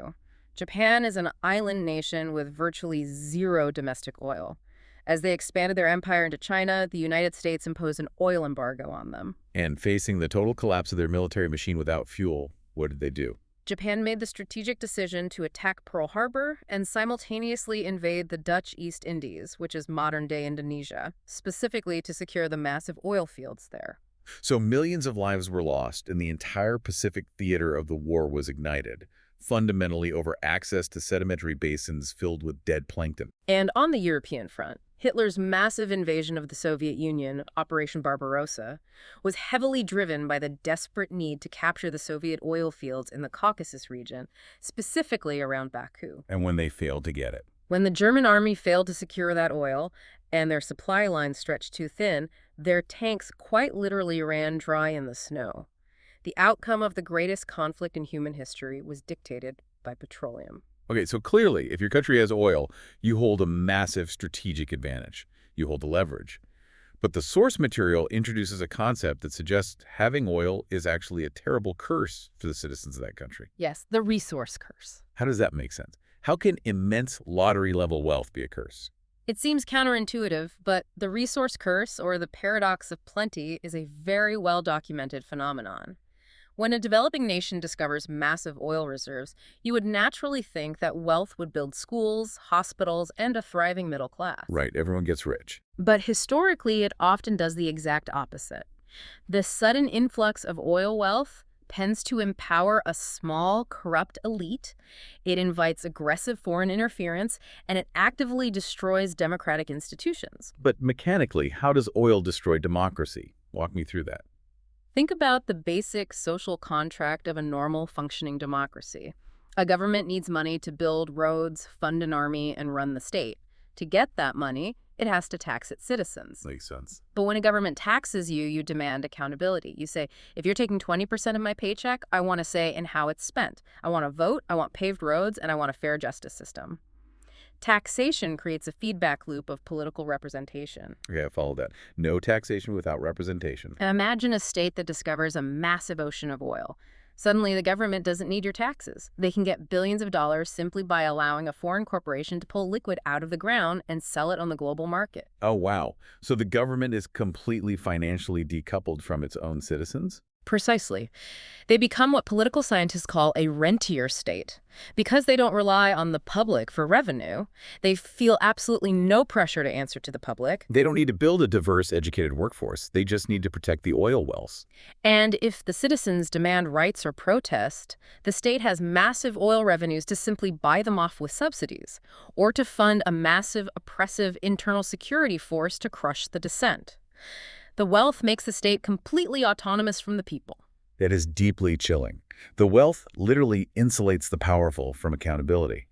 Japan is an island nation with virtually zero domestic oil. As they expanded their empire into China, the United States imposed an oil embargo on them. And facing the total collapse of their military machine without fuel, what did they do? Japan made the strategic decision to attack Pearl Harbor and simultaneously invade the Dutch East Indies, which is modern-day Indonesia, specifically to secure the massive oil fields there. So millions of lives were lost, and the entire Pacific theater of the war was ignited, fundamentally over access to sedimentary basins filled with dead plankton. And on the European front, Hitler's massive invasion of the Soviet Union, Operation Barbarossa, was heavily driven by the desperate need to capture the Soviet oil fields in the Caucasus region, specifically around Baku. And when they failed to get it. When the German army failed to secure that oil, and their supply lines stretched too thin, their tanks quite literally ran dry in the snow. The outcome of the greatest conflict in human history was dictated by petroleum. Okay, so clearly, if your country has oil, you hold a massive strategic advantage. You hold the leverage. But the source material introduces a concept that suggests having oil is actually a terrible curse for the citizens of that country. Yes, the resource curse. How does that make sense? How can immense lottery-level wealth be a curse? It seems counterintuitive, but the resource curse, or the paradox of plenty, is a very well-documented phenomenon. When a developing nation discovers massive oil reserves, you would naturally think that wealth would build schools, hospitals, and a thriving middle class. Right, everyone gets rich. But historically, it often does the exact opposite. The sudden influx of oil wealth tends to empower a small, corrupt elite. It invites aggressive foreign interference, and it actively destroys democratic institutions. But mechanically, how does oil destroy democracy? Walk me through that. Think about the basic social contract of a normal functioning democracy. A government needs money to build roads, fund an army, and run the state. To get that money, it has to tax its citizens. Makes sense. But when a government taxes you, you demand accountability. You say, if you're taking 20% of my paycheck, I want a say in how it's spent. I want a vote, I want paved roads, and I want a fair justice system. Taxation creates a feedback loop of political representation. Okay, I follow that. No taxation without representation. Imagine a state that discovers a massive ocean of oil. Suddenly, the government doesn't need your taxes. They can get billions of dollars simply by allowing a foreign corporation to pull liquid out of the ground and sell it on the global market. Oh, wow. So the government is completely financially decoupled from its own citizens? Precisely. They become what political scientists call a rentier state. Because they don't rely on the public for revenue, they feel absolutely no pressure to answer to the public. They don't need to build a diverse, educated workforce. They just need to protect the oil wells. And if the citizens demand rights or protest, the state has massive oil revenues to simply buy them off with subsidies, or to fund a massive, oppressive internal security force to crush the dissent. The wealth makes the state completely autonomous from the people. That is deeply chilling. The wealth literally insulates the powerful from accountability.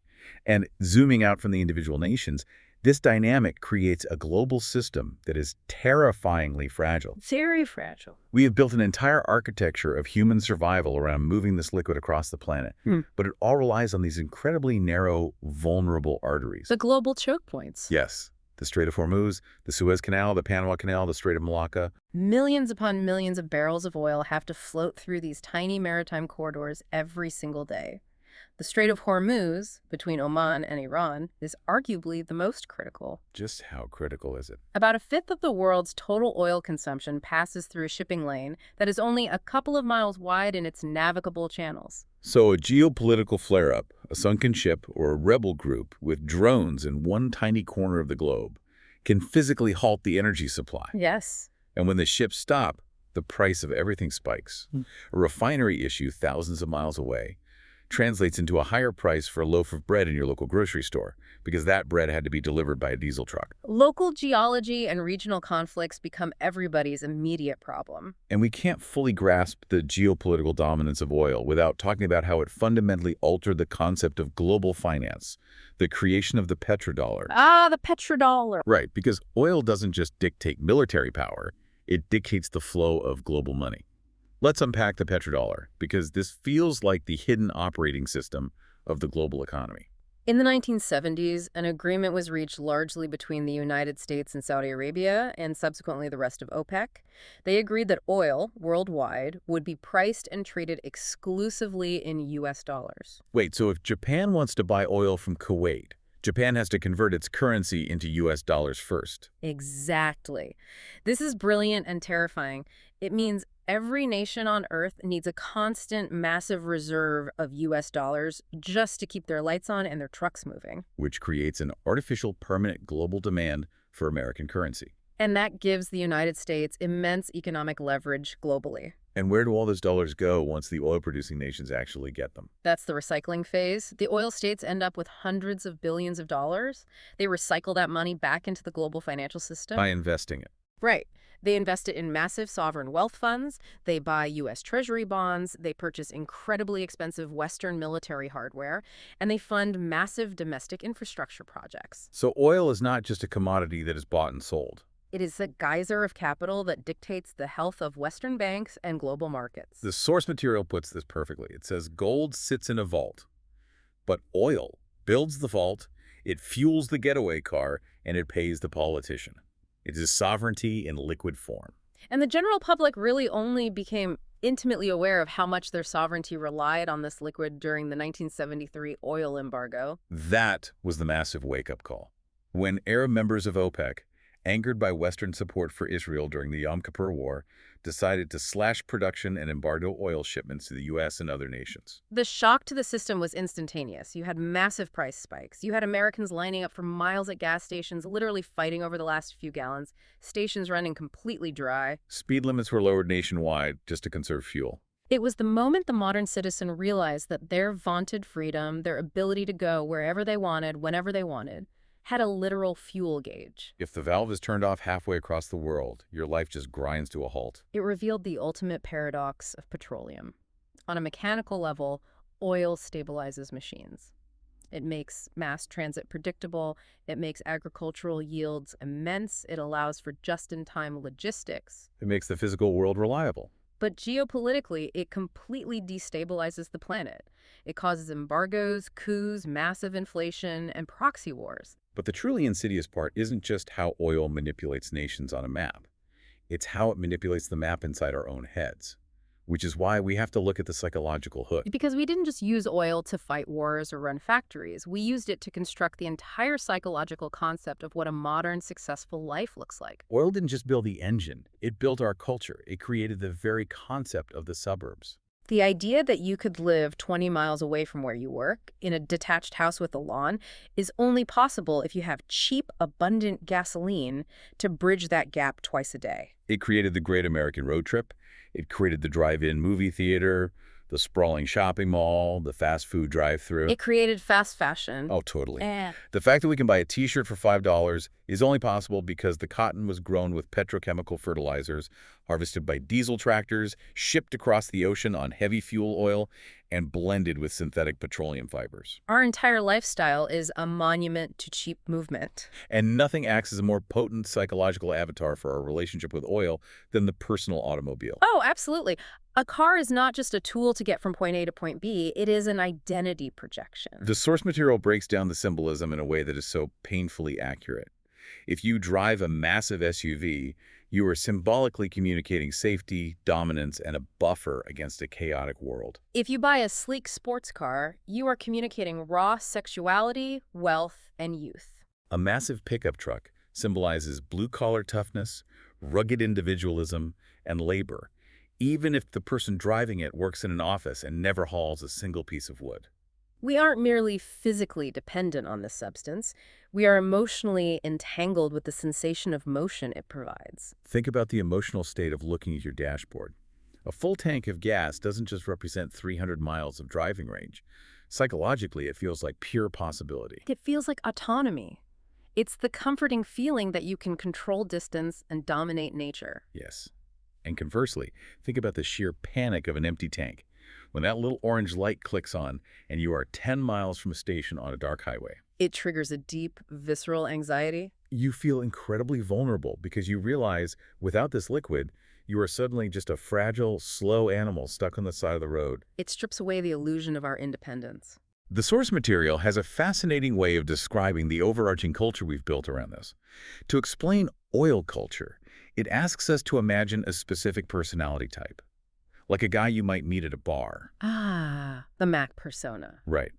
And zooming out from the individual nations, this dynamic creates a global system that is terrifyingly fragile. Very fragile. We have built an entire architecture of human survival around moving this liquid across the planet, but it all relies on these incredibly narrow, vulnerable arteries. The global choke points. Yes, the Strait of Hormuz, the Suez Canal, the Panama Canal, the Strait of Malacca. Millions upon millions of barrels of oil have to float through these tiny maritime corridors every single day. The Strait of Hormuz, between Oman and Iran, is arguably the most critical. Just how critical is it? About a fifth of the world's total oil consumption passes through a shipping lane that is only a couple of miles wide in its navigable channels. So a geopolitical flare-up, a sunken ship, or a rebel group with drones in one tiny corner of the globe can physically halt the energy supply. Yes. And when the ships stop, the price of everything spikes. A refinery issue thousands of miles away translates into a higher price for a loaf of bread in your local grocery store because that bread had to be delivered by a diesel truck. Local geology and regional conflicts become everybody's immediate problem. And we can't fully grasp the geopolitical dominance of oil without talking about how it fundamentally altered the concept of global finance, the creation of the petrodollar. Ah, the petrodollar. Right, because oil doesn't just dictate military power, it dictates the flow of global money. Let's unpack the petrodollar, because this feels like the hidden operating system of the global economy. In the 1970s, an agreement was reached largely between the United States and Saudi Arabia, and subsequently the rest of OPEC. They agreed that oil, worldwide, would be priced and traded exclusively in U.S. dollars. Wait, so if Japan wants to buy oil from Kuwait, Japan has to convert its currency into U.S. dollars first? Exactly. This is brilliant and terrifying. It means every nation on Earth needs a constant, massive reserve of U.S. dollars just to keep their lights on and their trucks moving. Which creates an artificial permanent global demand for American currency. And that gives the United States immense economic leverage globally. And where do all those dollars go once the oil-producing nations actually get them? That's the recycling phase. The oil states end up with hundreds of billions of dollars. They recycle that money back into the global financial system. By investing it. Right. They invest it in massive sovereign wealth funds, they buy U.S. Treasury bonds, they purchase incredibly expensive Western military hardware, and they fund massive domestic infrastructure projects. So oil is not just a commodity that is bought and sold. It is a geyser of capital that dictates the health of Western banks and global markets. The source material puts this perfectly. It says gold sits in a vault, but oil builds the vault, it fuels the getaway car, and it pays the politician. It is sovereignty in liquid form. And the general public really only became intimately aware of how much their sovereignty relied on this liquid during the 1973 oil embargo. That was the massive wake-up call. When Arab members of OPEC, angered by Western support for Israel during the Yom Kippur War, decided to slash production and embargo oil shipments to the U.S. and other nations. The shock to the system was instantaneous. You had massive price spikes. You had Americans lining up for miles at gas stations, literally fighting over the last few gallons, stations running completely dry. Speed limits were lowered nationwide just to conserve fuel. It was the moment the modern citizen realized that their vaunted freedom, their ability to go wherever they wanted, whenever they wanted, had a literal fuel gauge. If the valve is turned off halfway across the world, your life just grinds to a halt. It revealed the ultimate paradox of petroleum. On a mechanical level, oil stabilizes machines. It makes mass transit predictable. It makes agricultural yields immense. It allows for just-in-time logistics. It makes the physical world reliable. But geopolitically, it completely destabilizes the planet. It causes embargoes, coups, massive inflation, and proxy wars. But the truly insidious part isn't just how oil manipulates nations on a map. It's how it manipulates the map inside our own heads, which is why we have to look at the psychological hook. Because we didn't just use oil to fight wars or run factories. We used it to construct the entire psychological concept of what a modern, successful life looks like. Oil didn't just build the engine. It built our culture. It created the very concept of the suburbs. The idea that you could live 20 miles away from where you work, in a detached house with a lawn, is only possible if you have cheap, abundant gasoline to bridge that gap twice a day. It created the great American road trip. It created the drive-in movie theater, the sprawling shopping mall, the fast food drive-thru. It created fast fashion. Oh, totally. The fact that we can buy a T-shirt for $5 is only possible because the cotton was grown with petrochemical fertilizers, harvested by diesel tractors, shipped across the ocean on heavy fuel oil, and blended with synthetic petroleum fibers. Our entire lifestyle is a monument to cheap movement. And nothing acts as a more potent psychological avatar for our relationship with oil than the personal automobile. Oh, absolutely. A car is not just a tool to get from point A to point B, it is an identity projection. The source material breaks down the symbolism in a way that is so painfully accurate. If you drive a massive SUV, you are symbolically communicating safety, dominance, and a buffer against a chaotic world. If you buy a sleek sports car, you are communicating raw sexuality, wealth, and youth. A massive pickup truck symbolizes blue-collar toughness, rugged individualism, and labor, even if the person driving it works in an office and never hauls a single piece of wood. We aren't merely physically dependent on this substance. We are emotionally entangled with the sensation of motion it provides. Think about the emotional state of looking at your dashboard. A full tank of gas doesn't just represent 300 miles of driving range. Psychologically, it feels like pure possibility. It feels like autonomy. It's the comforting feeling that you can control distance and dominate nature. Yes. And conversely, think about the sheer panic of an empty tank. When that little orange light clicks on and you are 10 miles from a station on a dark highway, It triggers a deep, visceral anxiety. you feel incredibly vulnerable because you realize without this liquid, you are suddenly just a fragile, slow animal stuck on the side of the road. It strips away the illusion of our independence. The source material has a fascinating way of describing the overarching culture we've built around this. To explain oil culture, it asks us to imagine a specific personality type, like a guy you might meet at a bar. Ah, the Mac persona. Right.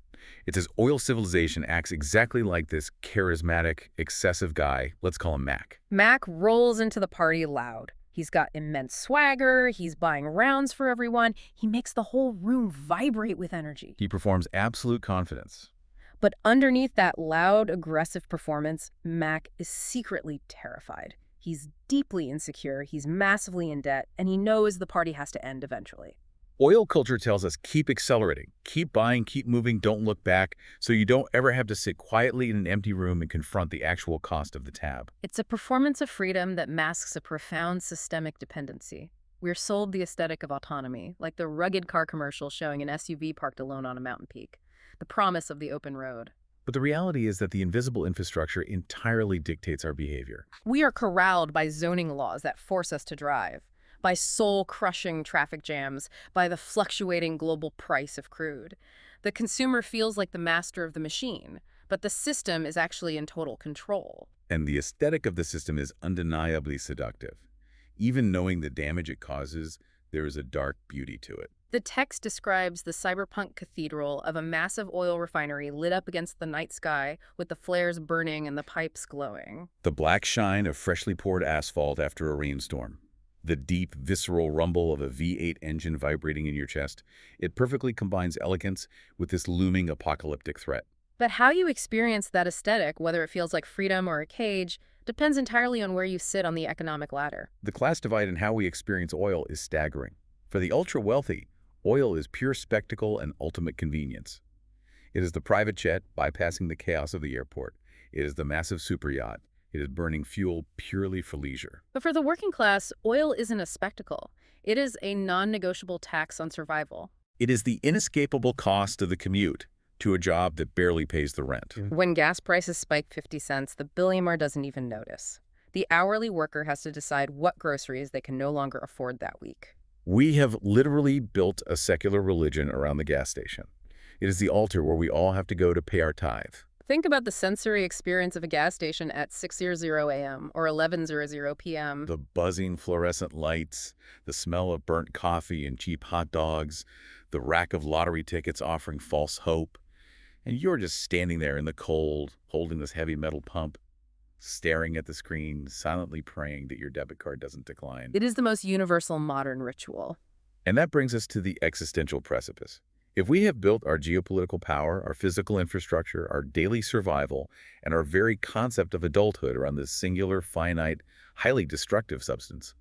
It says oil civilization acts exactly like this charismatic, excessive guy, let's call him Mac. Mac rolls into the party loud. He's got immense swagger, he's buying rounds for everyone, he makes the whole room vibrate with energy. He performs absolute confidence. But underneath that loud, aggressive performance, Mac is secretly terrified. He's deeply insecure, he's massively in debt, and he knows the party has to end eventually. Oil culture tells us keep accelerating, keep buying, keep moving, don't look back, so you don't ever have to sit quietly in an empty room and confront the actual cost of the tab. It's a performance of freedom that masks a profound systemic dependency. We're sold the aesthetic of autonomy, like the rugged car commercial showing an SUV parked alone on a mountain peak. The promise of the open road. But the reality is that the invisible infrastructure entirely dictates our behavior. We are corralled by zoning laws that force us to drive, by soul-crushing traffic jams, by the fluctuating global price of crude. The consumer feels like the master of the machine, but the system is actually in total control. And the aesthetic of the system is undeniably seductive. Even knowing the damage it causes, there is a dark beauty to it. The text describes the cyberpunk cathedral of a massive oil refinery lit up against the night sky with the flares burning and the pipes glowing. The black shine of freshly poured asphalt after a rainstorm. The deep, visceral rumble of a V8 engine vibrating in your chest. It perfectly combines elegance with this looming apocalyptic threat. But how you experience that aesthetic, whether it feels like freedom or a cage, depends entirely on where you sit on the economic ladder. The class divide in how we experience oil is staggering. For the ultra-wealthy, oil is pure spectacle and ultimate convenience. It is the private jet bypassing the chaos of the airport. It is the massive super yacht. It is burning fuel purely for leisure. But for the working class, oil isn't a spectacle. It is a non-negotiable tax on survival. It is the inescapable cost of the commute to a job that barely pays the rent. When gas prices spike 50 cents, the billionaire doesn't even notice. The hourly worker has to decide what groceries they can no longer afford that week. We have literally built a secular religion around the gas station. It is the altar where we all have to go to pay our tithe. Think about the sensory experience of a gas station at 6:00 a.m. or 11:00 p.m. The buzzing fluorescent lights, the smell of burnt coffee and cheap hot dogs, the rack of lottery tickets offering false hope. And you're just standing there in the cold, holding this heavy metal pump, staring at the screen, silently praying that your debit card doesn't decline. It is the most universal modern ritual. And that brings us to the existential precipice. If we have built our geopolitical power, our physical infrastructure, our daily survival, and our very concept of adulthood around this singular, finite, highly destructive substance,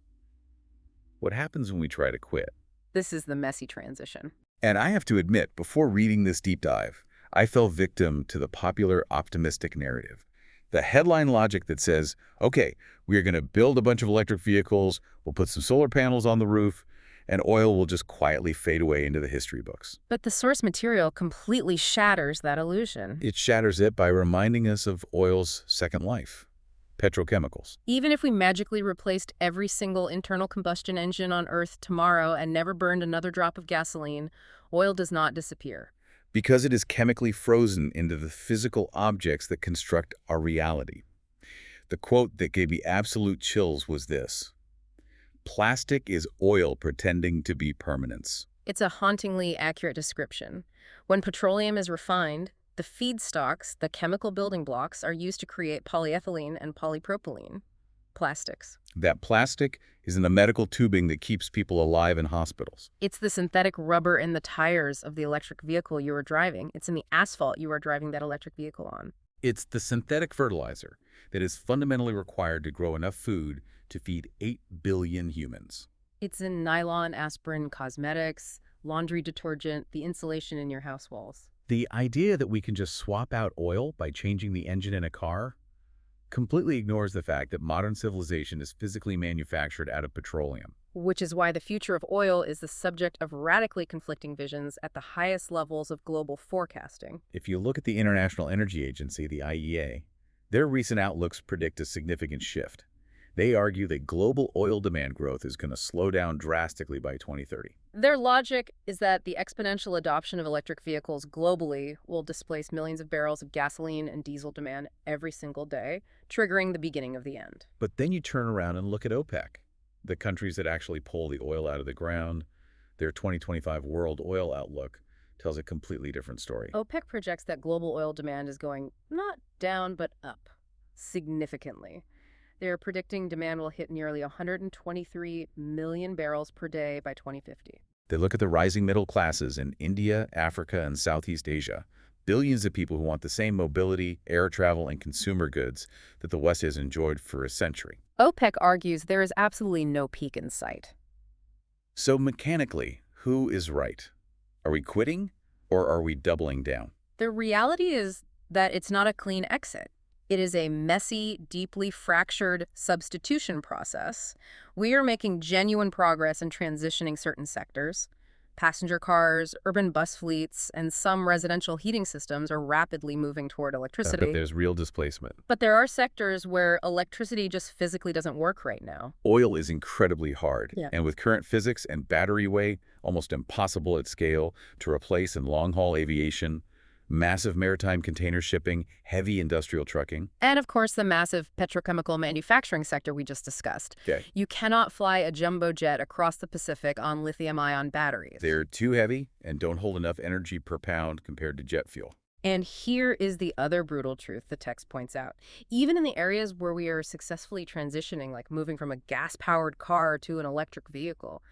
what happens when we try to quit? This is the messy transition. And I have to admit, before reading this deep dive, I fell victim to the popular optimistic narrative. The headline logic that says, okay, we are going to build a bunch of electric vehicles, we'll put some solar panels on the roof, and oil will just quietly fade away into the history books. But the source material completely shatters that illusion. It shatters it by reminding us of oil's second life, petrochemicals. Even if we magically replaced every single internal combustion engine on Earth tomorrow and never burned another drop of gasoline, oil does not disappear. Because it is chemically frozen into the physical objects that construct our reality. The quote that gave me absolute chills was this: "Plastic is oil pretending to be permanence." It's a hauntingly accurate description. When petroleum is refined, the feedstocks, the chemical building blocks, are used to create polyethylene and polypropylene, plastics. That plastic is in the medical tubing that keeps people alive in hospitals. It's the synthetic rubber in the tires of the electric vehicle you are driving. It's in the asphalt you are driving that electric vehicle on. It's the synthetic fertilizer that is fundamentally required to grow enough food to feed 8 billion humans. It's in nylon, aspirin, cosmetics, laundry detergent, the insulation in your house walls. The idea that we can just swap out oil by changing the engine in a car completely ignores the fact that modern civilization is physically manufactured out of petroleum. Which is why the future of oil is the subject of radically conflicting visions at the highest levels of global forecasting. If you look at the International Energy Agency, the IEA, their recent outlooks predict a significant shift. They argue that global oil demand growth is going to slow down drastically by 2030. Their logic is that the exponential adoption of electric vehicles globally will displace millions of barrels of gasoline and diesel demand every single day, triggering the beginning of the end. But then you turn around and look at OPEC, the countries that actually pull the oil out of the ground. Their 2025 world oil outlook tells a completely different story. OPEC projects that global oil demand is going not down, but up significantly. They're predicting demand will hit nearly 123 million barrels per day by 2050. They look at the rising middle classes in India, Africa, and Southeast Asia. Billions of people who want the same mobility, air travel, and consumer goods that the West has enjoyed for a century. OPEC argues there is absolutely no peak in sight. So mechanically, who is right? Are we quitting or are we doubling down? The reality is that it's not a clean exit. It is a messy, deeply fractured substitution process. We are making genuine progress in transitioning certain sectors. Passenger cars, urban bus fleets, and some residential heating systems are rapidly moving toward electricity. But there's real displacement. But there are sectors where electricity just physically doesn't work right now. Oil is incredibly hard, Yeah. and with current physics and battery weight, almost impossible at scale to replace in long-haul aviation, massive maritime container shipping, heavy industrial trucking. And of course, the massive petrochemical manufacturing sector we just discussed. Okay. You cannot fly a jumbo jet across the Pacific on lithium-ion batteries. They're too heavy and don't hold enough energy per pound compared to jet fuel. And here is the other brutal truth the text points out. Even in the areas where we are successfully transitioning, like moving from a gas-powered car to an electric vehicle,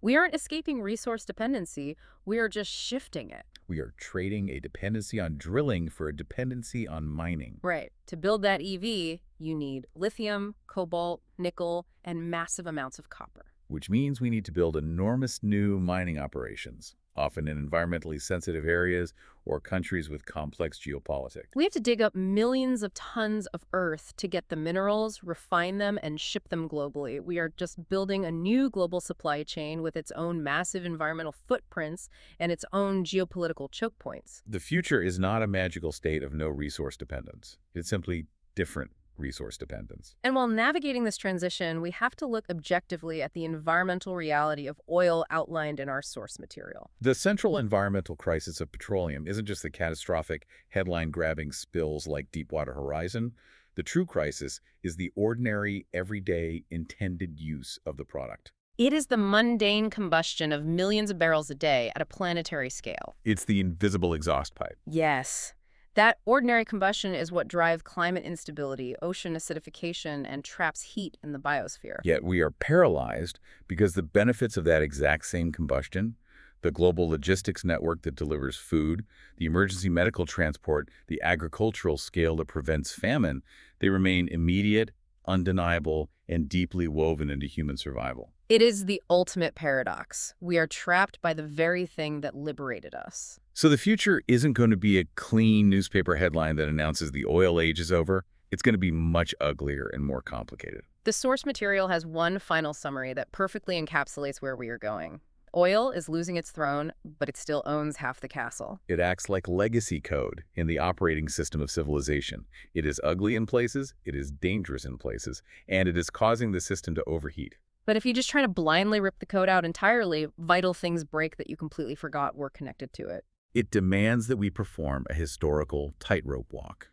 we aren't escaping resource dependency, we are just shifting it. We are trading a dependency on drilling for a dependency on mining. Right. To build that EV, you need lithium, cobalt, nickel, and massive amounts of copper. Which means we need to build enormous new mining operations, often in environmentally sensitive areas or countries with complex geopolitics. We have to dig up millions of tons of earth to get the minerals, refine them, and ship them globally. We are just building a new global supply chain with its own massive environmental footprints and its own geopolitical choke points. The future is not a magical state of no resource dependence. It's simply different resource dependence. And while navigating this transition, we have to look objectively at the environmental reality of oil outlined in our source material. The central environmental crisis of petroleum isn't just the catastrophic, headline-grabbing spills like Deepwater Horizon. The true crisis is the ordinary, everyday, intended use of the product. It is the mundane combustion of millions of barrels a day at a planetary scale. It's the invisible exhaust pipe. Yes. That ordinary combustion is what drives climate instability, ocean acidification, and traps heat in the biosphere. Yet we are paralyzed because the benefits of that exact same combustion, the global logistics network that delivers food, the emergency medical transport, the agricultural scale that prevents famine, they remain immediate, undeniable, and deeply woven into human survival. It is the ultimate paradox. We are trapped by the very thing that liberated us. So the future isn't going to be a clean newspaper headline that announces the oil age is over. It's going to be much uglier and more complicated. The source material has one final summary that perfectly encapsulates where we are going. Oil is losing its throne, but it still owns half the castle. It acts like legacy code in the operating system of civilization. It is ugly in places, it is dangerous in places, and it is causing the system to overheat. But if you just try to blindly rip the code out entirely, vital things break that you completely forgot were connected to it. It demands that we perform a historical tightrope walk.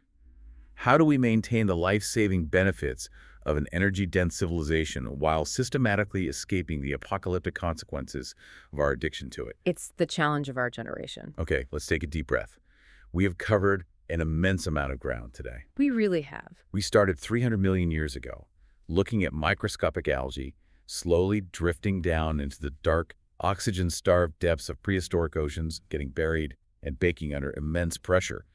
How do we maintain the life-saving benefits of an energy-dense civilization while systematically escaping the apocalyptic consequences of our addiction to it? It's the challenge of our generation. Okay, let's take a deep breath. We have covered an immense amount of ground today. We really have. We started 300 million years ago, looking at microscopic algae slowly drifting down into the dark, oxygen-starved depths of prehistoric oceans, getting buried and baking under immense pressure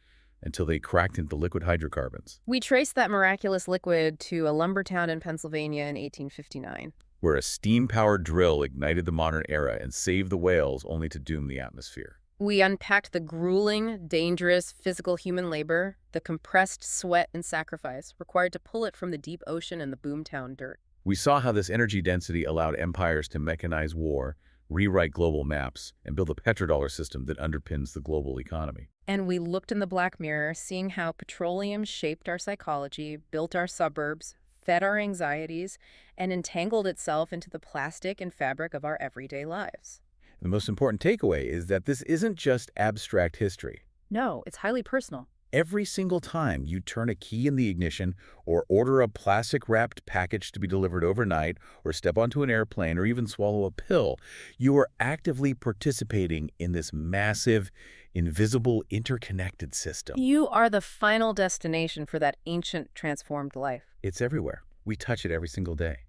until they cracked into liquid hydrocarbons, We traced that miraculous liquid to a lumber town in Pennsylvania in 1859. where a steam-powered drill ignited the modern era and saved the whales only to doom the atmosphere. We unpacked the grueling, dangerous physical human labor, the compressed sweat and sacrifice required to pull it from the deep ocean and the boomtown dirt. We saw how this energy density allowed empires to mechanize war, rewrite global maps, and build a petrodollar system that underpins the global economy. And we looked in the black mirror, seeing how petroleum shaped our psychology, built our suburbs, fed our anxieties, and entangled itself into the plastic and fabric of our everyday lives. The most important takeaway is that this isn't just abstract history. No, it's highly personal. Every single time you turn a key in the ignition or order a plastic-wrapped package to be delivered overnight or step onto an airplane or even swallow a pill, you are actively participating in this massive, invisible, interconnected system. You are the final destination for that ancient, transformed life. It's everywhere. We touch it every single day.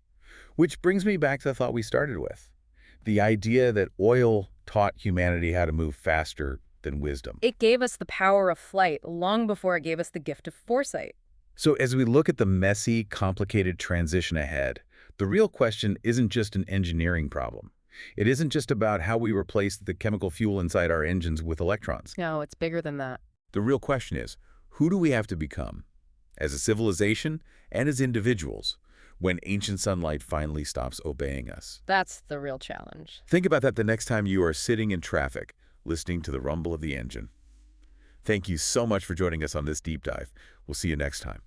Which brings me back to the thought we started with. The idea that oil taught humanity how to move faster than wisdom. It gave us the power of flight long before it gave us the gift of foresight. So as we look at the messy, complicated transition ahead, the real question isn't just an engineering problem. It isn't just about how we replace the chemical fuel inside our engines with electrons. No, it's bigger than that. The real question is, who do we have to become, as a civilization and as individuals, when ancient sunlight finally stops obeying us? That's the real challenge. Think about that the next time you are sitting in traffic, listening to the rumble of the engine. Thank you so much for joining us on this deep dive. We'll see you next time.